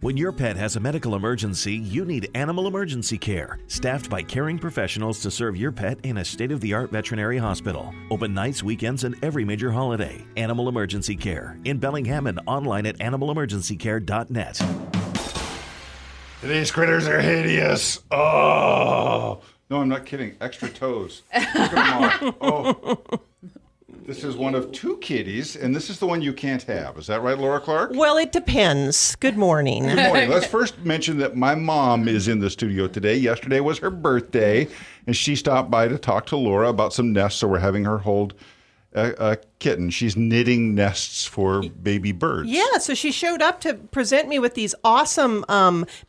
When your pet has a medical emergency, you need Animal Emergency Care, staffed by caring professionals to serve your pet in a state-of-the-art veterinary hospital. Open nights, weekends, and every major holiday. Animal Emergency Care in Bellingham and online at animalemergencycare.net. Today's critters are hideous. Oh, no, I'm not kidding. Extra toes. Look at them all. Oh. This is one of two kitties, and this is the one you can't have. Is that right, Laura Clark? Well, it depends. Good morning. Good morning. Let's first mention that my mom is in the studio today. Yesterday was her birthday, and she stopped by to talk to Laura about some nests, so we're having her hold a kitten. She's knitting nests for baby birds. Yeah, so she showed up to present me with these awesome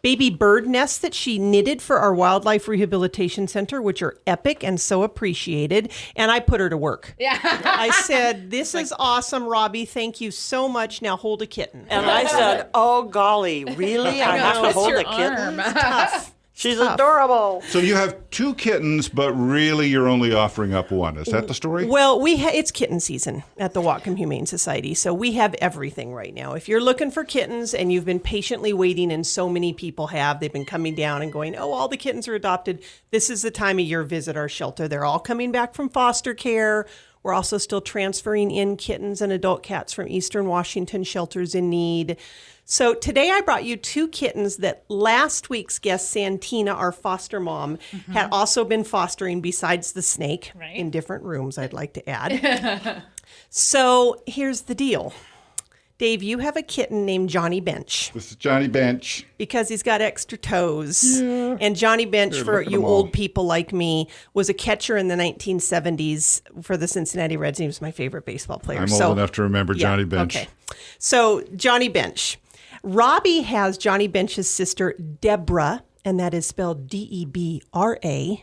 baby bird nests that she knitted for our Wildlife Rehabilitation Center, which are epic and so appreciated. And I put her to work. Yeah. I said, this is awesome, Robbie. Thank you so much. Now hold a kitten. And I said, oh, golly, really? I have to hold a kitten? Tough. She's adorable. So you have two kittens, but really you're only offering up one. Is that the story? Well, it's kitten season at the Whatcom Humane Society, so we have everything right now. If you're looking for kittens and you've been patiently waiting, and so many people have, they've been coming down and going, oh, all the kittens are adopted. This is the time of year visit our shelter. They're all coming back from foster care. We're also still transferring in kittens and adult cats from Eastern Washington shelters in need. So today I brought you two kittens that last week's guest, Santina, our foster mom, had also been fostering besides the snake in different rooms, I'd like to add. So here's the deal. Dave, you have a kitten named Johnny Bench. This is Johnny Bench. Because he's got extra toes. Yeah. And Johnny Bench, for you old people like me, was a catcher in the 1970s for the Cincinnati Reds. He was my favorite baseball player. I'm old enough to remember Johnny Bench. Okay. So Johnny Bench. Robbie has Johnny Bench's sister, Debra, and that is spelled Debra. And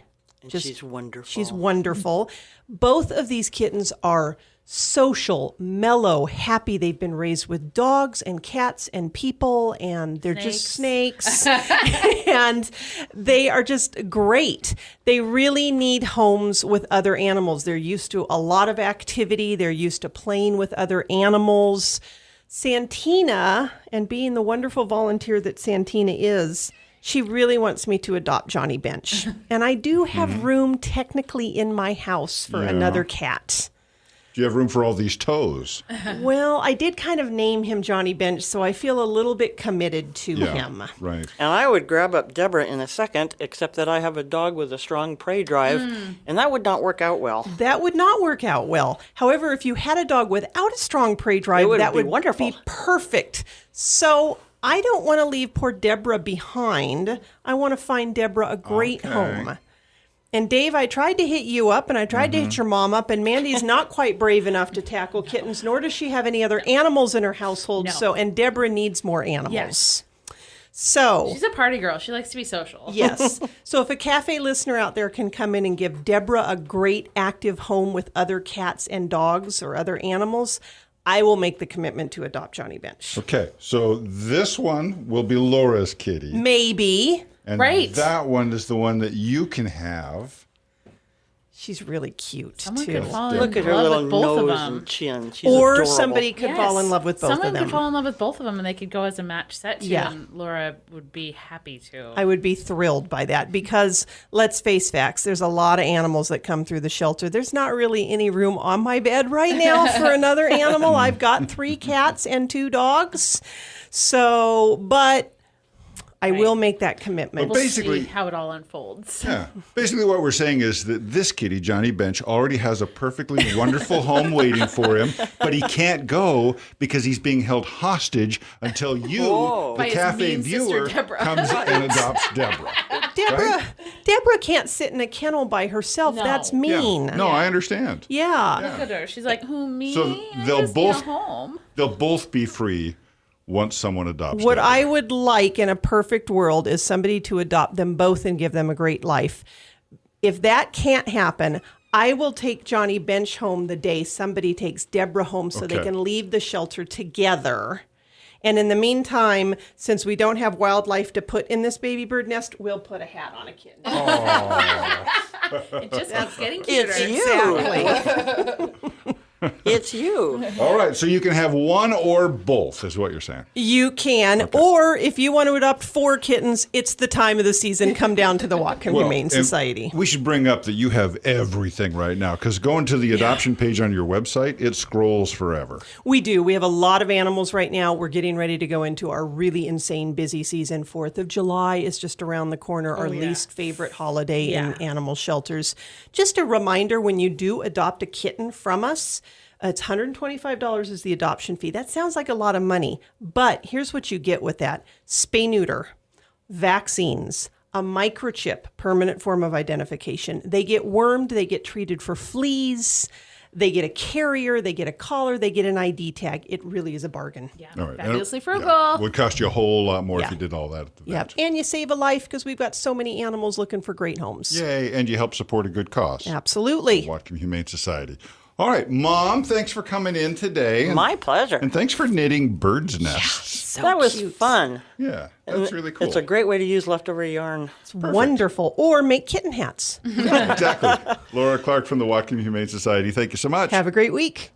she's wonderful. She's wonderful. Both of these kittens are social, mellow, happy. They've been raised with dogs and cats and people, and they're just snakes. And they are just great. They really need homes with other animals. They're used to a lot of activity. They're used to playing with other animals. Santina, and being the wonderful volunteer that Santina is, she really wants me to adopt Johnny Bench. And I do have room technically in my house for another cat. Do you have room for all these toes? Well, I did kind of name him Johnny Bench, so I feel a little bit committed to him. Right. And I would grab up Debra in a second, except that I have a dog with a strong prey drive, and that would not work out well. That would not work out well. However, if you had a dog without a strong prey drive, that would wonderful. Be perfect. So I don't want to leave poor Debra behind. I want to find Debra a great home. And Dave, I tried to hit you up, and I tried to hit your mom up, and Mandy's not quite brave enough to tackle kittens, nor does she have any other animals in her household. No. And Debra needs more animals. Yes. So she's a party girl. She likes to be social. Yes. So if a cafe listener out there can come in and give Debra a great active home with other cats and dogs or other animals, I will make the commitment to adopt Johnny Bench. Okay, so this one will be Laura's kitty. Maybe. And that one is the one that you can have. She's really cute, Someone too. could fall Look in at her love little with both of nose them. and chin. She's Or adorable. somebody could fall in love with both of them. Someone could fall in love with both of them, and they could go as a match set too. Yeah. And Laura would be happy to. I would be thrilled by that because, let's face facts, there's a lot of animals that come through the shelter. There's not really any room on my bed right now for another animal. I've got 3 cats and 2 dogs. So, but I will make that commitment. We'll basically see how it all unfolds. Yeah. Basically what we're saying is that this kitty, Johnny Bench, already has a perfectly wonderful home waiting for him, but he can't go because he's being held hostage until you, the By his cafe mean sister, viewer, Debra. comes and adopts Debra. Deborah can't sit in a kennel by herself. No. That's mean. No, I understand. Yeah. Look at her. She's like, who, me? So I they'll just need a both home. they'll both be free once someone adopts What Debra. I would like in a perfect world is somebody to adopt them both and give them a great life. If that can't happen, I will take Johnny Bench home the day somebody takes Debra home so they can leave the shelter together. And in the meantime, since we don't have wildlife to put in this baby bird nest, we'll put a hat on a kitten. It just keeps getting cuter. It's you. Exactly. It's you. All right, so you can have one or both, is what you're saying. You can, or if you want to adopt 4 kittens, it's the time of the season. Come down to the Whatcom Humane and Society. We should bring up that you have everything right now, because going to the adoption page on your website, it scrolls forever. We do. We have a lot of animals right now. We're getting ready to go into our really insane busy season. 4th of July is just around the corner, our least favorite holiday in animal shelters. Just a reminder, when you do adopt a kitten from us, it's $125 is the adoption fee. That sounds like a lot of money, but here's what you get with that. Spay neuter, vaccines, a microchip, permanent form of identification. They get wormed, they get treated for fleas, they get a carrier, they get a collar, they get an ID tag. It really is a bargain. Yeah, All right. fabulously frugal. Yeah. Would cost you a whole lot more if Yeah. you did all that at the Yep. vet. And you save a life because we've got so many animals looking for great homes. Yay, and you help support a good cause. Absolutely. Whatcom Humane Society. All right, Mom, thanks for coming in today. My pleasure. And thanks for knitting birds' nests. So that was cute. fun. Yeah, that's really cool. It's a great way to use leftover yarn. Wonderful. Or make kitten hats. Exactly. Laura Clark from the Whatcom Humane Society, thank you so much. Have a great week.